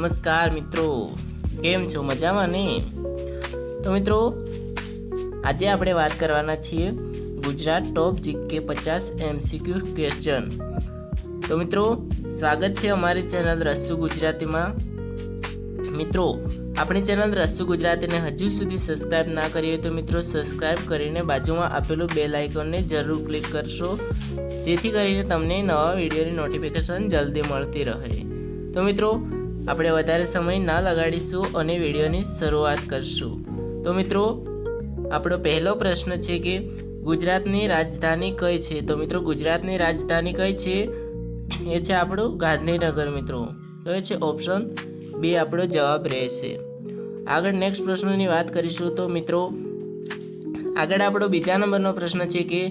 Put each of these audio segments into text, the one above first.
नमस्कार मित्रों, केम छो? मजामां ने? तो मित्रों, आज આપણે વાત કરવાના છીએ ગુજરાત ટોપ જીકે 50 MCQ ક્વેશ્ચન। તો મિત્રો, સ્વાગત છે અમારી ચેનલ રસ્સુ ગુજરાતીમાં। મિત્રો, આપણી ચેનલ રસ્સુ ગુજરાતીને હજુ સુધી સબસ્ક્રાઇબ ના કરી હોય તો મિત્રો સબસ્ક્રાઇબ કરીને બાજુમાં આપેલું બેલ આઇકોનને જરૂર ક્લિક કરશો, જેથી કરીને તમને નવા વિડીયોની નોટિફિકેશન જલ્દી મળતી રહે। તો મિત્રો, આપણે વધારે સમય ના લગાડીશું અને વિડીયોની શરૂઆત કરશું। તો મિત્રો, આપણો પહેલો પ્રશ્ન છે કે ગુજરાતની રાજધાની કઈ છે? તો મિત્રો, ગુજરાતની રાજધાની કઈ છે? એ છે આપણું ગાંધીનગર। મિત્રો, કયો છે? ઓપ્શન બી આપણો જવાબ રહેશે। આગળ નેક્સ્ટ પ્રશ્નની વાત કરીશું। તો મિત્રો, આગળ આપણો બીજા નંબરનો પ્રશ્ન છે કે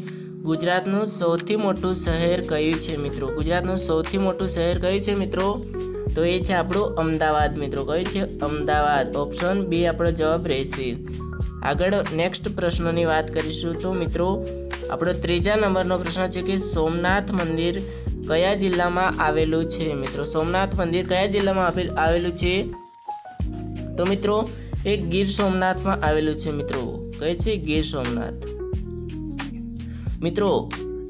ગુજરાતનું સૌથી મોટું શહેર કયું છે? મિત્રો, ગુજરાતનું સૌથી મોટું શહેર કયું છે? મિત્રો, તો એ છે આપણું અમદાવાદ। મિત્રો, કયું છે? અમદાવાદ। ઓપ્શન બી આપણો જવાબ રહેશે। આગળ નેક્સ્ટ પ્રશ્નની વાત કરીશું। તો મિત્રો, આપણો ત્રીજા નંબરનો પ્રશ્ન છે કે સોમનાથ મંદિર કયા જિલ્લામાં આવેલું છે? મિત્રો, સોમનાથ મંદિર કયા જિલ્લામાં આવેલું છે? તો મિત્રો, એ ગીર સોમનાથમાં આવેલું છે। મિત્રો, કઈ છે? ગીર સોમનાથ। મિત્રો,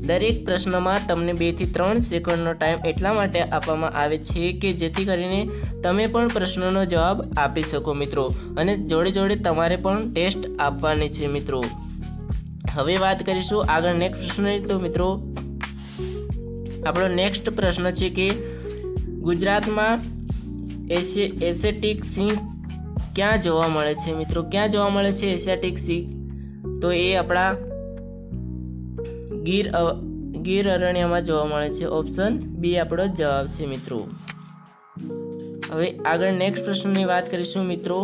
દરેક પ્રશ્નમાં તમને 2 થી 3 સેકન્ડનો ટાઈમ એટલા માટે આપવામાં આવે છે કે જેથી કરીને તમે પણ પ્રશ્નનો જવાબ આપી શકો મિત્રો, અને જોડે જોડે તમારે પણ ટેસ્ટ આપવાની છે મિત્રો। હવે વાત કરીશું આગળ નેક્સ્ટ પ્રશ્નની। તો મિત્રો, આપણો નેક્સ્ટ પ્રશ્ન છે કે ગુજરાતમાં એશિયાટિક સિંહ ક્યાં જોવા મળે છે? મિત્રો, ક્યાં જોવા મળે છે એશિયાટિક સિંહ? તો એ આપણા ગીર અરણ્યમાં જોવા મળે છે। ઓપ્શન બી આપણો જવાબ છે મિત્રો। હવે આગળ નેક્સ્ટ પ્રશ્નની વાત કરીશું મિત્રો।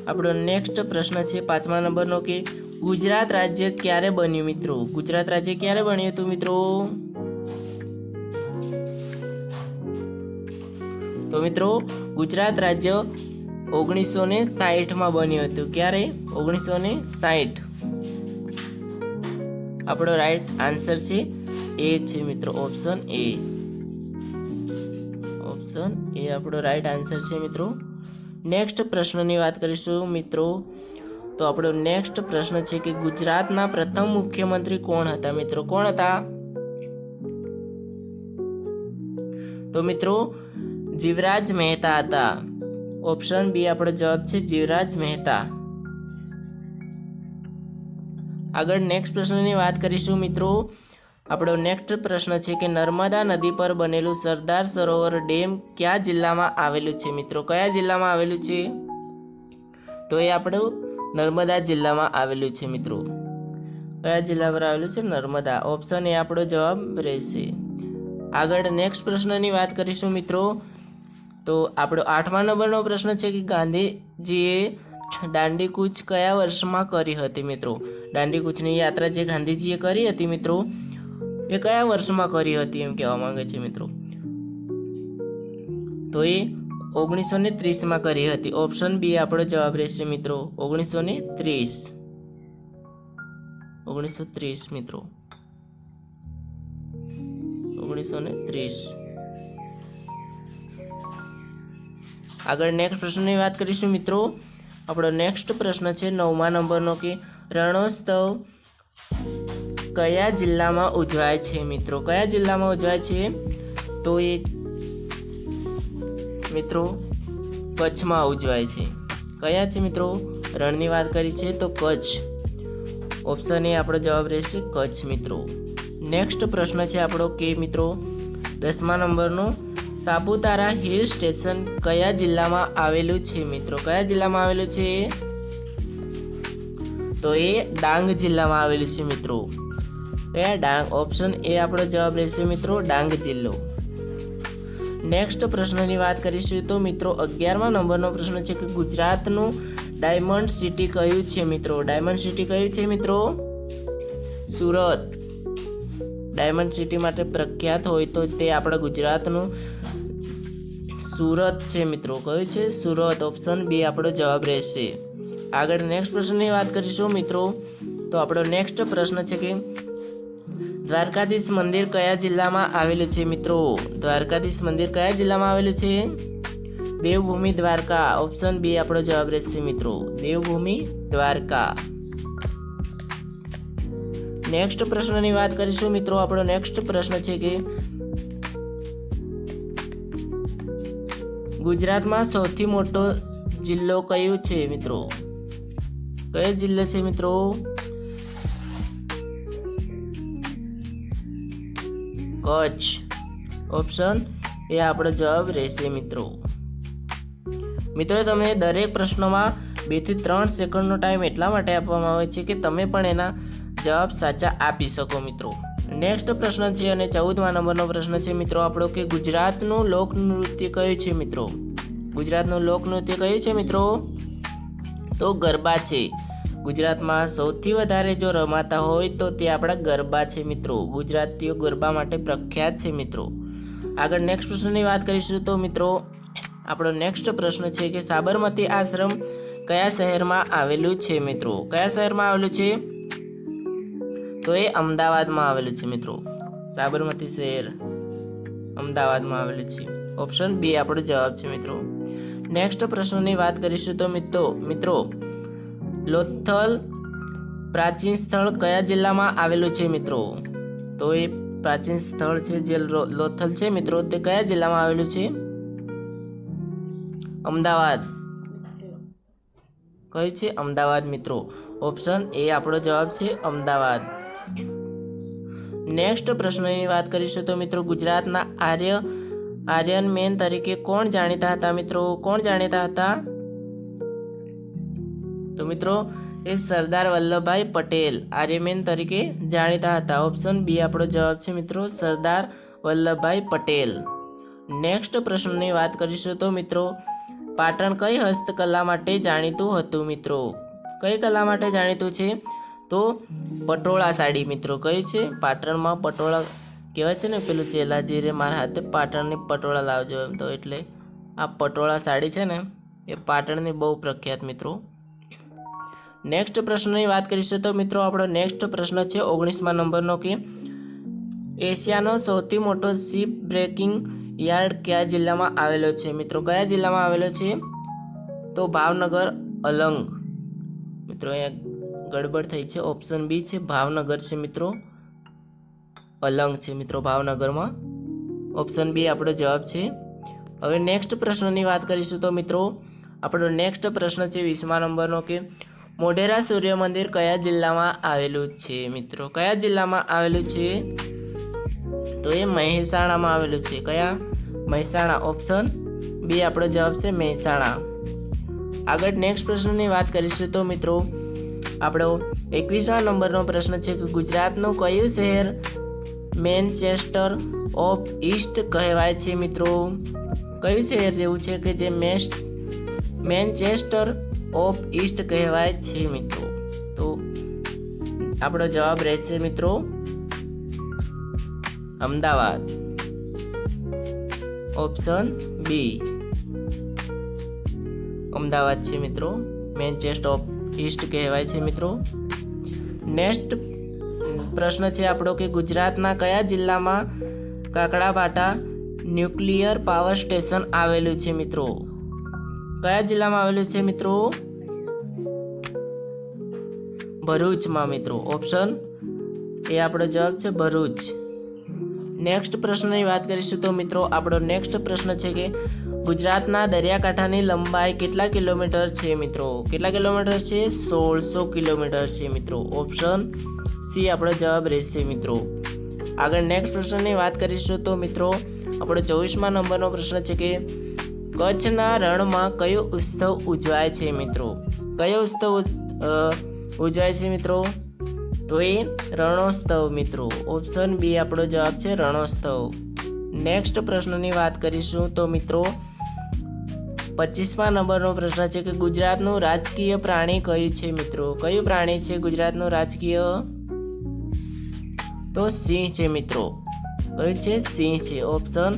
આપણો નેક્સ્ટ પ્રશ્ન છે 5મા નંબરનો કે ગુજરાત રાજ્ય ક્યારે બન્યું? મિત્રો, ગુજરાત રાજ્ય ક્યારે બન્યું હતું? મિત્રો, તો મિત્રો, ગુજરાત રાજ્ય 1960માં બન્યું હતું। ક્યારે? 1960। આપણો રાઈટ આન્સર છે એ છે મિત્રો, ઓપ્શન એ। ઓપ્શન એ આપણો રાઈટ આન્સર છે મિત્રો। નેક્સ્ટ પ્રશ્નની વાત કરીશું મિત્રો। તો આપણો નેક્સ્ટ પ્રશ્ન છે કે ગુજરાતના પ્રથમ મુખ્યમંત્રી કોણ હતા? મિત્રો, કોણ હતા? તો મિત્રો, જીવરાજ મહેતા હતા। ઓપ્શન બી આપણો જવાબ છે જીવરાજ મહેતા। આગળ નેક્સ્ટ પ્રશ્નની વાત કરીશું મિત્રો। આપણો નેક્સ્ટ પ્રશ્ન છે કે નર્મદા નદી પર બનેલું સરદાર સરોવર ડેમ કયા જિલ્લામાં આવેલું છે? મિત્રો, કયા જિલ્લામાં આવેલું છે? તો એ આપણું નર્મદા જિલ્લામાં આવેલું છે મિત્રો। કયા જિલ્લા પર આવેલું છે? નર્મદા। ઓપ્શન એ આપણો જવાબ રહેશે। આગળ નેક્સ્ટ પ્રશ્નની વાત કરીશું મિત્રો। તો આપણો 8મા નંબરનો પ્રશ્ન છે કે ગાંધીજીએ દાંડી કૂચ કયા વર્ષમાં કરી હતી? મિત્રો, દાંડી કૂચની યાત્રા જે ગાંધીજીએ કરી હતી મિત્રો, એ કયા વર્ષમાં કરી હતી એમ કહેવા માંગે છે મિત્રો? તો એ 1930માં કરી હતી। ઓપ્શન બી આપણો જવાબ રહેશે મિત્રો, 1930 મિત્રો, 1930। આગળ નેક્સ્ટ પ્રશ્નની વાત કરીશું મિત્રો। આપણો નેક્સ્ટ પ્રશ્ન છે 9મા નંબરનો કે રણોત્સવ કયા જિલ્લામાં ઉજવાય છે? મિત્રો, કયા જિલ્લામાં ઉજવાય છે? તો એ મિત્રો કચ્છમાં ઉજવાય છે। કયા છે મિત્રો? રણની વાત કરી છે તો કચ્છ। ઓપ્શન એ આપણો જવાબ રહેશે કચ્છ મિત્રો। નેક્સ્ટ પ્રશ્ન છે આપણો કે મિત્રો 10મા નંબરનો સાપુતારા હિલ સ્ટેશન કયા જિલ્લામાં આવેલું છે? મિત્રો, કયા જિલ્લામાં આવેલું છે? તો એ ડાંગ જિલ્લામાં આવેલું છે મિત્રો। કયા? ડાંગ। ઓપ્શન એ આપણો જવાબ રહેશે મિત્રો, ડાંગ જિલ્લો। નેક્સ્ટ પ્રશ્નની વાત કરીશું તો મિત્રો 11મા નંબરનો પ્રશ્ન છે કે ગુજરાતનું ડાયમંડ સિટી કયું છે? મિત્રો, ડાયમંડ સિટી કયું છે મિત્રો? સુરત। ડાયમંડ સિટી માટે પ્રખ્યાત હોય તો તે આપણા ગુજરાતનું સુરત છે મિત્રો। કયું છે? સુરત। ઓપ્શન બી આપણો જવાબ રહેશે। આગળ નેક્સ્ટ પ્રશ્નની વાત કરીશું મિત્રો। તો આપણો નેક્સ્ટ પ્રશ્ન છે કે દ્વારકાધીશ મંદિર કયા જિલ્લામાં આવેલું છે મિત્રો? દ્વારકાધીશ મંદિર કયા જિલ્લામાં આવેલું છે? દેવભૂમિ દ્વારકા. ઓપ્શન બી આપણો જવાબ રહેશે મિત્રો, દેવભૂમિ દ્વારકા. નેક્સ્ટ પ્રશ્નની વાત કરીશું મિત્રો. આપણો નેક્સ્ટ પ્રશ્ન છે કે ગુજરાતમાં સૌથી મોટો જિલ્લો કયો છે મિત્રો? કયો જિલ્લો છે મિત્રો? કચ્છ. ઓપ્શન એ આપણો જવાબ રહેશે મિત્રો. મિત્રો તમને દરેક પ્રશ્નોમાં 2 થી 3 સેકન્ડનો ટાઈમ એટલા માટે આપવામાં આવે છે કે તમે પણ એના જવાબ સાચા આપી શકો મિત્રો. નેક્સ્ટ પ્રશ્ન છે અને 14મા નંબરનો પ્રશ્ન છે મિત્રો આપણો કે ગુજરાતનું લોકનૃત્ય કયું છે મિત્રો? ગુજરાતનું લોકનૃત્ય કયું છે મિત્રો? તો ગરબા છે. ગુજરાતમાં સૌથી વધારે જો રમાતા હોય તો તે આપણા ગરબા છે મિત્રો. ગુજરાતીઓ ગરબા માટે પ્રખ્યાત છે મિત્રો. આગળ નેક્સ્ટ પ્રશ્નની વાત કરીશું તો મિત્રો આપણો નેક્સ્ટ પ્રશ્ન છે કે સાબરમતી આશ્રમ કયા શહેરમાં આવેલું છે મિત્રો? કયા શહેરમાં આવેલું છે? તો એ અમદાવાદમાં આવેલું છે મિત્રો. સાબરમતી શહેર અમદાવાદમાં આવેલું છે. ઓપ્શન બી આપણો જવાબ છે મિત્રો. નેક્સ્ટ પ્રશ્નની વાત કરીશું તો મિત્રો લોથલ પ્રાચીન સ્થળ કયા જિલ્લામાં આવેલું છે મિત્રો? તો એ પ્રાચીન સ્થળ છે જે લોથલ છે મિત્રો તે કયા જિલ્લામાં આવેલું છે? અમદાવાદ. કયું છે? અમદાવાદ મિત્રો. ઓપ્શન એ આપણો જવાબ છે, અમદાવાદ. નેક્સ્ટ પ્રશ્નની વાત કરીશું તો મિત્રો ગુજરાતના આર્યન મેન તરીકે કોણ જાણીતા હતા મિત્રો? કોણ જાણીતા હતા? તો મિત્રો એ સરદાર વલ્લભભાઈ પટેલ આર્યમેન તરીકે જાણીતા હતા. ઓપ્શન બી આપણો જવાબ છે મિત્રો, સરદાર વલ્લભભાઈ પટેલ. નેક્સ્ટ પ્રશ્નની વાત કરીશું તો મિત્રો પાટણ કઈ હસ્તકલા માટે જાણીતું હતું મિત્રો? કઈ કલા માટે જાણીતું છે? તો પટોળા સાડી મિત્રો. કઈ છે? પાટણમાં પટોળા કહેવાય છે ને, પેલું ચેલાજી રે મારા હાથે પાટણની પટોળા લાવજો એમ, તો એટલે આ પટોળા સાડી છે ને એ પાટણની બહુ પ્રખ્યાત મિત્રો. નેક્સ્ટ પ્રશ્નની વાત કરીશું તો મિત્રો આપણો નેક્સ્ટ પ્રશ્ન છે 19મા નંબરનો કે એશિયાનો સૌથી મોટો શિપ બ્રેકિંગ યાર્ડ કયા જિલ્લામાં આવેલો છે મિત્રો? કયા જિલ્લામાં આવેલો છે? તો ભાવનગર, અલંગ. મિત્રો અહીંયા ગડબડ થઈ છે. ઓપ્શન બી છે ભાવનગર છે મિત્રો, અલંગ છે મિત્રો ભાવનગરમાં. ઓપ્શન બી આપણો જવાબ છે. હવે નેક્સ્ટ પ્રશ્નની વાત કરીશું તો મિત્રો આપણો નેક્સ્ટ પ્રશ્ન છે 20મા નંબરનો કે મોઢેરા સૂર્ય મંદિર કયા જિલ્લામાં આવેલું છે મિત્રો? કયા જિલ્લામાં આવેલું છે? તો એ મહેસાણામાં આવેલું છે. કયા? મહેસાણા. ઓપ્શન બી આપણો જવાબ છે, મહેસાણા. આગળ નેક્સ્ટ પ્રશ્નની વાત કરીશું તો મિત્રો આપણો 21મા નંબરનો પ્રશ્ન છે કે ગુજરાતનું કયું શહેર મેનચેસ્ટર ઓફ ઈસ્ટ કહેવાય છે મિત્રો? કયું શહેર જેવું છે કે જે મેનચેસ્ટર ઓફ ઈસ્ટ કહેવાય છે મિત્રો? તો આપણો જવાબ રહેશે મિત્રો અમદાવાદ. ઓપ્શન બી અમદાવાદ છે મિત્રો, મેનચેસ્ટર ઓફ ઈસ્ટ કહેવાય છે મિત્રો. નેક્સ્ટ પ્રશ્ન છે આપણો કે ગુજરાતના કયા જિલ્લામાં કાકડાભાટા ન્યુક્લિયર પાવર સ્ટેશન આવેલું છે મિત્રો? કયા જિલ્લામાં આવેલું છે મિત્રો? ભરૂચમાં મિત્રો. ઓપ્શન એ આપણો જવાબ છે, ભરૂચ. નેક્સ્ટ પ્રશ્નની વાત કરીશું તો મિત્રો આપણો નેક્સ્ટ પ્રશ્ન છે કે ગુજરાતના દરિયાકાંઠાની લંબાઈ કેટલા કિલોમીટર છે મિત્રો? કેટલા કિલોમીટર છે? 1600 કિલોમીટર છે મિત્રો. ઓપ્શન સી આપણો જવાબ રહેશે મિત્રો. આગળ નેક્સ્ટ પ્રશ્નની વાત કરીશું તો મિત્રો આપણો 24મા નંબરનો પ્રશ્ન છે કે કચ્છના રણમાં કયો ઉત્સવ ઉજવાય છે મિત્રો? કયો ઉત્સવ ઉજવાય છે મિત્રો? તો એ રણોત્સવ મિત્રો. ઓપ્શન બી આપણો જવાબ છે, રણોત્સવ. નેક્સ્ટ પ્રશ્નની વાત કરીશું તો મિત્રો 25મા નંબરનો પ્રશ્ન છે કે ગુજરાતનું રાજકીય પ્રાણી કયું છે મિત્રો? કયું પ્રાણી છે ગુજરાતનું રાજકીય? તો સિંહ છે મિત્રો. કયું છે? સિંહ છે. ઓપ્શન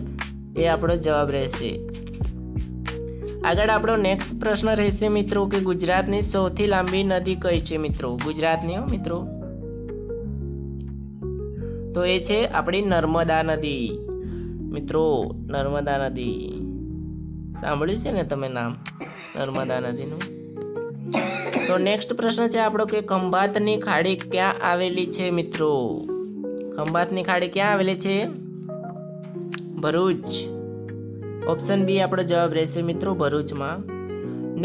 એ આપણો જવાબ રહેશે. આગળ આપણો નેક્સ્ટ પ્રશ્ન રહેશે મિત્રો કે ગુજરાતની સૌથી લાંબી નદી કઈ છે મિત્રો? ગુજરાતની મિત્રો તો એ છે આપણી નર્મદા નદી મિત્રો, નર્મદા નદી. સાંભળ્યું છે ને તમે નામ નર્મદા નદીનું? તો નેક્સ્ટ પ્રશ્ન છે આપણો કે ખંભાતની ખાડી ક્યાં આવેલી છે મિત્રો? ખંભાતની ખાડી ક્યાં આવેલી છે? ભરૂચ. ઓપ્શન બી આપણો જવાબ રહેશે મિત્રો, ભરૂચમાં.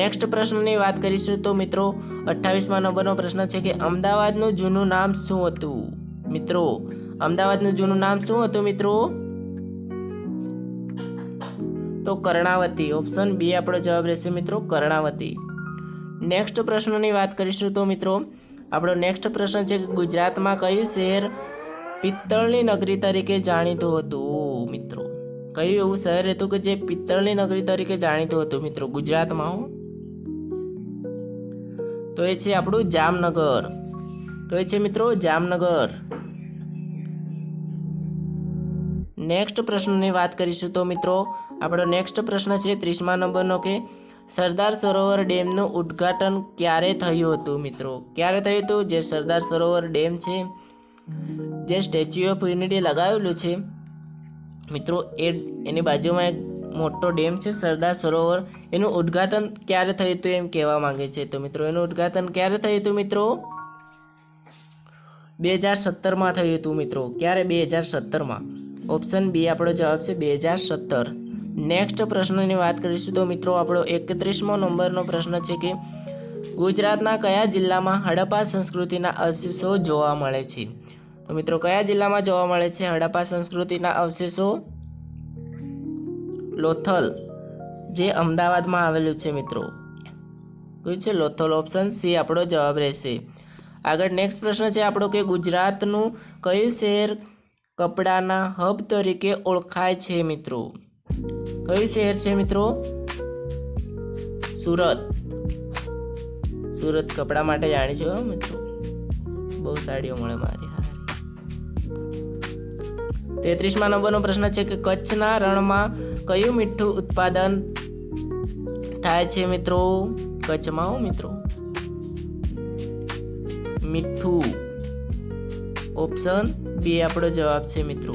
નેક્સ્ટ પ્રશ્નની વાત કરીશું તો મિત્રો 28મા નંબરનો પ્રશ્ન છે કે અમદાવાદનું જૂનું નામ શું હતું મિત્રો? અમદાવાદનું જૂનું નામ શું હતું મિત્રો? તો કર્ણાવતી. ઓપ્શન બી આપણો જવાબ રહેશે મિત્રો, કર્ણાવતી. નેક્સ્ટ પ્રશ્નની વાત કરીશું તો મિત્રો આપણો નેક્સ્ટ પ્રશ્ન છે કે ગુજરાતમાં કયું શહેર પિત્તળની નગરી તરીકે જાણીતું હતું મિત્રો? કયું એવું શહેર હતું કે જે પિત્તળની નગરી તરીકે જાણીતું હતું મિત્રો ગુજરાતમાં? તો એ છે આપણું જામનગર. તો એ છે મિત્રો જામનગર. નેક્સ્ટ પ્રશ્નની વાત કરીશું તો મિત્રો આપણો નેક્સ્ટ પ્રશ્ન છે 30મા નંબરનો કે સરદાર સરોવર ડેમનું ઉદ્ઘાટન ક્યારે થયું હતું મિત્રો? ક્યારે થયું હતું? જે સરદાર સરોવર ડેમ છે, જે સ્ટેચ્યુ ઓફ યુનિટી લગાવેલું છે મિત્રો, એની બાજુમાં એક મોટો ડેમ છે સરદાર સરોવર, એનું ઉદ્ઘાટન ક્યારે થયું હતું એમ કહેવા માંગે છે. તો મિત્રો એનું ઉદ્ઘાટન ક્યારે થયું હતું મિત્રો? 2017માં થયું હતું મિત્રો. ક્યારે? 2017માં. ઓપ્શન બી આપણો જવાબ છે 2017. નેક્સ્ટ પ્રશ્નની વાત કરીશું તો મિત્રો આપણો 31મો નંબરનો પ્રશ્ન છે કે ગુજરાતના કયા જિલ્લામાં હડપ્પા સંસ્કૃતિના અવશેષો જોવા મળે છે? તો મિત્રો કયા જિલ્લામાં જોવા મળે છે હડપ્પા સંસ્કૃતિના અવશેષો? લોથલ, જે અમદાવાદમાં આવેલું છે મિત્રો. કયું છે? લોથલ. ઓપ્શન સી આપણો જવાબ રહેશે. આગળ નેક્સ્ટ પ્રશ્ન છે આપણો કે ગુજરાતનું કયું શહેર કપડાના હબ તરીકે ઓળખાય છે મિત્રો? કયું શહેર છે મિત્રો? સુરત. સુરત કપડા માટે જાણી છે મિત્રો, બહુ સાડીઓ મળે મારી. 33મા નંબરનો પ્રશ્ન છે કે કચ્છના રણમાં કયું મીઠું ઉત્પાદન થાય છે મિત્રો? કચ્છમાં મિત્રો મીઠું. ઓપ્શન બી આપણો જવાબ છે મિત્રો.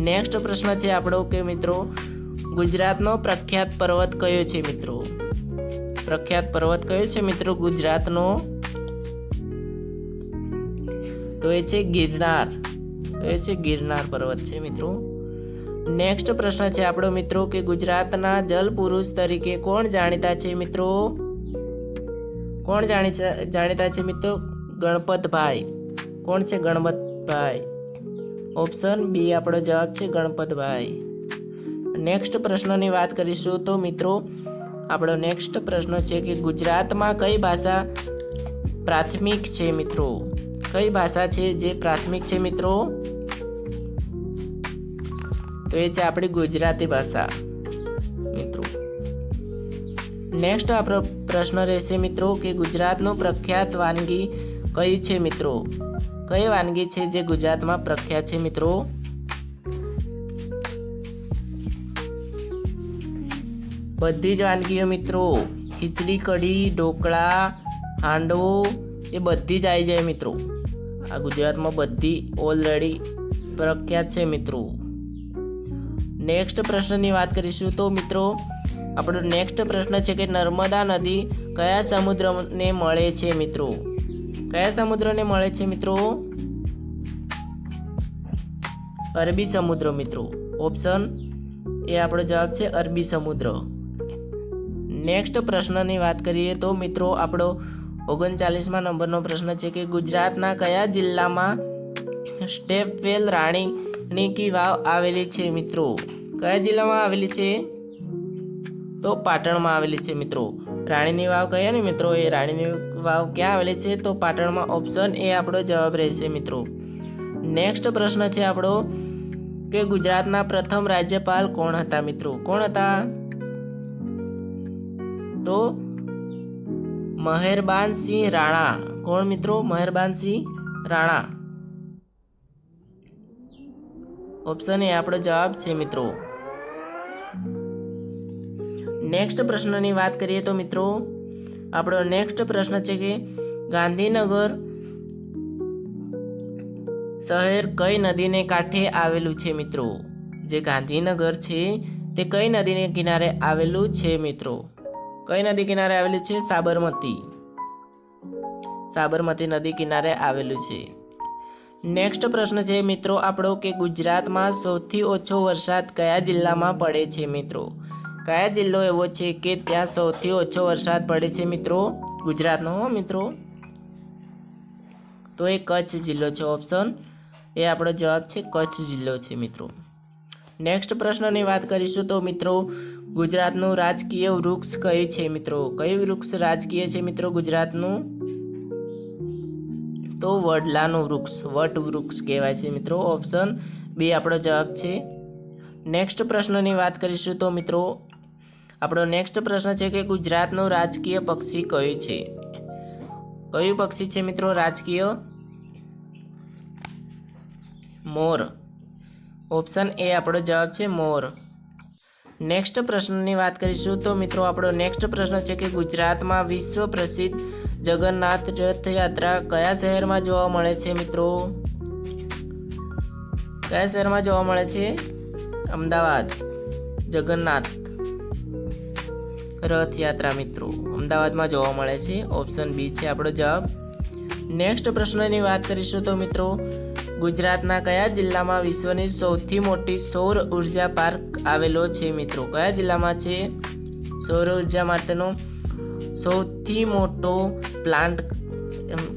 નેક્સ્ટ પ્રશ્ન છે આપણો કે મિત્રો ગુજરાતનો પ્રખ્યાત પર્વત કયો છે મિત્રો? પ્રખ્યાત પર્વત કયો છે મિત્રો ગુજરાતનો? તો એ છે ગિરનાર. તો એ છે ગિરનાર પર્વત છે મિત્રો. નેક્સ્ટ પ્રશ્ન છે આપણો મિત્રો કે ગુજરાતના જલ પુરુષ તરીકે કોણ જાણીતા છે મિત્રો? કોણ જાણીતા છે મિત્રો? ગણપતભાઈ. કોણ છે? ગણપતભાઈ. ઓપ્શન બી આપણો જવાબ છે ગણપતભાઈ. નેક્સ્ટ પ્રશ્નની વાત કરીશું તો મિત્રો આપણો નેક્સ્ટ પ્રશ્ન છે કે ગુજરાતમાં કઈ ભાષા પ્રાથમિક છે મિત્રો? કઈ ભાષા છે જે પ્રાથમિક છે મિત્રો? તો એ છે આપણી ગુજરાતી ભાષા મિત્રો. નેક્સ્ટ આપણો પ્રશ્ન રહેશે મિત્રો કે ગુજરાતનું પ્રખ્યાત વાનગી કઈ છે મિત્રો? કઈ વાનગી છે જે ગુજરાતમાં પ્રખ્યાત છે મિત્રો? બધી જ વાનગીઓ મિત્રો, ખીચડી, કઢી, ઢોકળા, હાંડવો એ બધી જ આવી જાય મિત્રો. આ ગુજરાતમાં બધી ઓલરેડી પ્રખ્યાત છે મિત્રો. નેક્સ્ટ પ્રશ્નની વાત કરીશું તો મિત્રો આપણો નેક્સ્ટ પ્રશ્ન છે કે નર્મદા નદી કયા સમુદ્રને મળે છે મિત્રો? કયા સમુદ્રને મળે છે મિત્રો? અરબી સમુદ્ર મિત્રો. ઓપ્શન એ આપણો જવાબ છે અરબી સમુદ્ર. નેક્સ્ટ પ્રશ્નની વાત કરીએ તો મિત્રો આપણો 39મા નંબરનો પ્રશ્ન છે કે ગુજરાતના કયા જિલ્લામાં સ્ટેપવેલ રાણીની કી વાવ આવેલી છે મિત્રો? કયા જિલ્લામાં આવેલી છે? તો પાટણમાં આવેલી છે મિત્રો. રાણીની વાવ કયા ને મિત્રો? એ રાણીની વાવ ક્યાં આવેલી છે? તો પાટણમાં. ઓપ્શન એ આપણો જવાબ રહેશે મિત્રો. નેક્સ્ટ પ્રશ્ન છે આપણો કે ગુજરાતના પ્રથમ રાજ્યપાલ કોણ હતા મિત્રો? કોણ હતા? તો મહેરબાનસિંહ રાણા. કોણ મિત્રો? મહેરબાનસિંહ રાણા. ઓપ્શન એ આપણો જવાબ છે મિત્રો. નેક્સ્ટ પ્રશ્નની વાત કરીએ તો મિત્રો આપણો નેક્સ્ટ પ્રશ્ન છે કે ગાંધીનગર શહેર કઈ નદીને કાંઠે આવેલું છે મિત્રો? જે ગાંધીનગર છે તે કઈ નદીને કિનારે આવેલું છે મિત્રો? કઈ નદી કિનારે આવેલું છે? સાબરમતી નદી કિનારે આવેલું છે. નેક્સ્ટ પ્રશ્ન છે મિત્રો આપણો કે ગુજરાતમાં સૌથી ઓછો વરસાદ કયા જિલ્લામાં પડે છે મિત્રો? કયા જિલ્લો એવો છે કે ત્યાં સૌથી ઓછો વરસાદ પડે છે મિત્રો? ગુજરાતનો મિત્રો. તો એ કચ્છ જિલ્લો છે. ઓપ્શન એ આપણો જવાબ છે, કચ્છ જિલ્લો છે મિત્રો. નેક્સ્ટ પ્રશ્નની વાત કરીશું તો મિત્રો ગુજરાતનું રાજકીય વૃક્ષ કયું છે મિત્રો? કયું વૃક્ષ રાજકીય છે મિત્રો ગુજરાતનું? તો વડલાનું વૃક્ષ, વટ વૃક્ષ કહેવાય છે મિત્રો. ઓપ્શન બી આપણો જવાબ છે. નેક્સ્ટ પ્રશ્નની વાત કરીશું તો મિત્રો આપણો નેક્સ્ટ પ્રશ્ન છે કે ગુજરાતનું રાજકીય પક્ષી કયું છે? કયું પક્ષી છે મિત્રો રાજકીય? મોર. ઓપ્શન એ આપણો જવાબ છે, મોર. નેક્સ્ટ પ્રશ્નની વાત કરીશું તો મિત્રો આપણો નેક્સ્ટ પ્રશ્ન છે કે ગુજરાતમાં વિશ્વ પ્રસિદ્ધ જગન્નાથ રથયાત્રા કયા શહેરમાં જોવા મળે છે મિત્રો? કયા શહેરમાં જોવા મળે છે? અમદાવાદ. જગન્નાથ રથયાત્રા મિત્રો અમદાવાદમાં જોવા મળે છે. ઓપ્શન બી છે આપણો જવાબ. નેક્સ્ટ પ્રશ્નની વાત કરીશું તો મિત્રો ગુજરાતના કયા જિલ્લામાં વિશ્વની સૌથી મોટી સૌર ઉર્જા પાર્ક આવેલો છે મિત્રો? કયા જિલ્લામાં છે સૌર ઉર્જા માટેનો સૌથી મોટો પ્લાન્ટ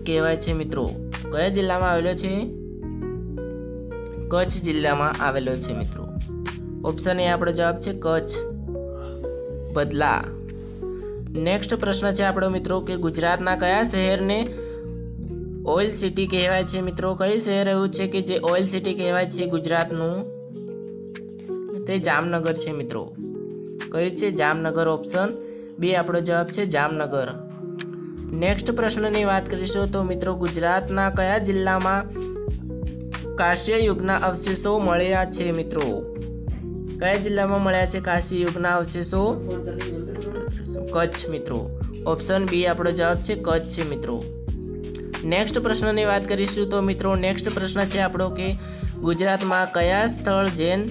કહેવાય છે મિત્રો? કયા જિલ્લામાં આવેલો છે? કચ્છ જિલ્લામાં આવેલો છે મિત્રો. ઓપ્શન એ આપણો જવાબ છે, કચ્છ. બદલા. નેક્સ્ટ પ્રશ્ન છે આપણો મિત્રો કે ગુજરાતના કયા શહેરને ઓઇલ સિટી કહેવાય છે મિત્રો? કયું શહેર એવું છે કે જે ઓઇલ સિટી કહેવાય છે ગુજરાતનું? તે જામનગર છે મિત્રો. કયું છે? જામનગર. ઓપ્શન બી આપણો જવાબ છે, જામનગર. નેક્સ્ટ પ્રશ્નની વાત કરીશું તો મિત્રો ગુજરાતના કયા જિલ્લામાં કાંસ્ય યુગના અવશેષો મળ્યા છે મિત્રો? કયા જિલ્લામાં મળ્યા છે કાંસ્ય યુગના અવશેષો? કચ્છ મિત્રો. ઓપ્શન બી આપણો જવાબ છે, કચ્છ છે મિત્રો. નેક્સ્ટ પ્રશ્નની વાત કરીશું તો મિત્રો નેક્સ્ટ પ્રશ્ન છે આપણો કે ગુજરાતમાં કયા સ્થળ જૈન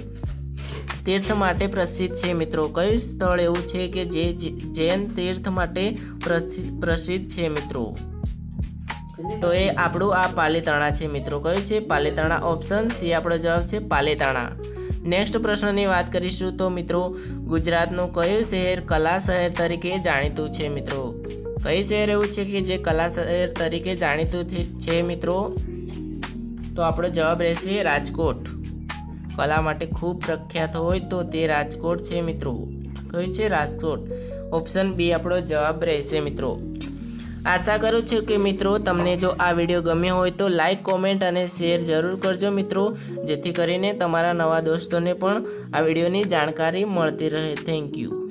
તીર્થ માટે પ્રસિદ્ધ છે મિત્રો? કયું સ્થળ એવું છે કે જે જૈન તીર્થ માટે પ્રસિદ્ધ છે મિત્રો? તો એ આપણું આ પાલીતાણા છે મિત્રો. કયું છે? પાલીતાણા. ઓપ્શન સી આપણો જવાબ છે, પાલીતાણા. નેક્સ્ટ પ્રશ્નની વાત કરીશું તો મિત્રો ગુજરાતનું કયું શહેર કલા શહેર તરીકે જાણીતું છે મિત્રો? કયું શહેર એવું છે કે જે કલા શહેર તરીકે જાણીતું છે મિત્રો? તો આપણો જવાબ રહેશે રાજકોટ. કલા માટે ખૂબ પ્રખ્યાત હોય તો તે રાજકોટ છે મિત્રો. કયું છે? રાજકોટ. ઓપ્શન બી આપણો જવાબ રહેશે મિત્રો. આશા કરું છું કે મિત્રો તમને જો આ વિડીયો ગમ્યો હોય તો લાઈક, કોમેન્ટ અને શેર જરૂર કરજો મિત્રો, જેથી કરીને તમારા નવા દોસ્તોને પણ આ વિડીયોની જાણકારી મળતી રહે. Thank you.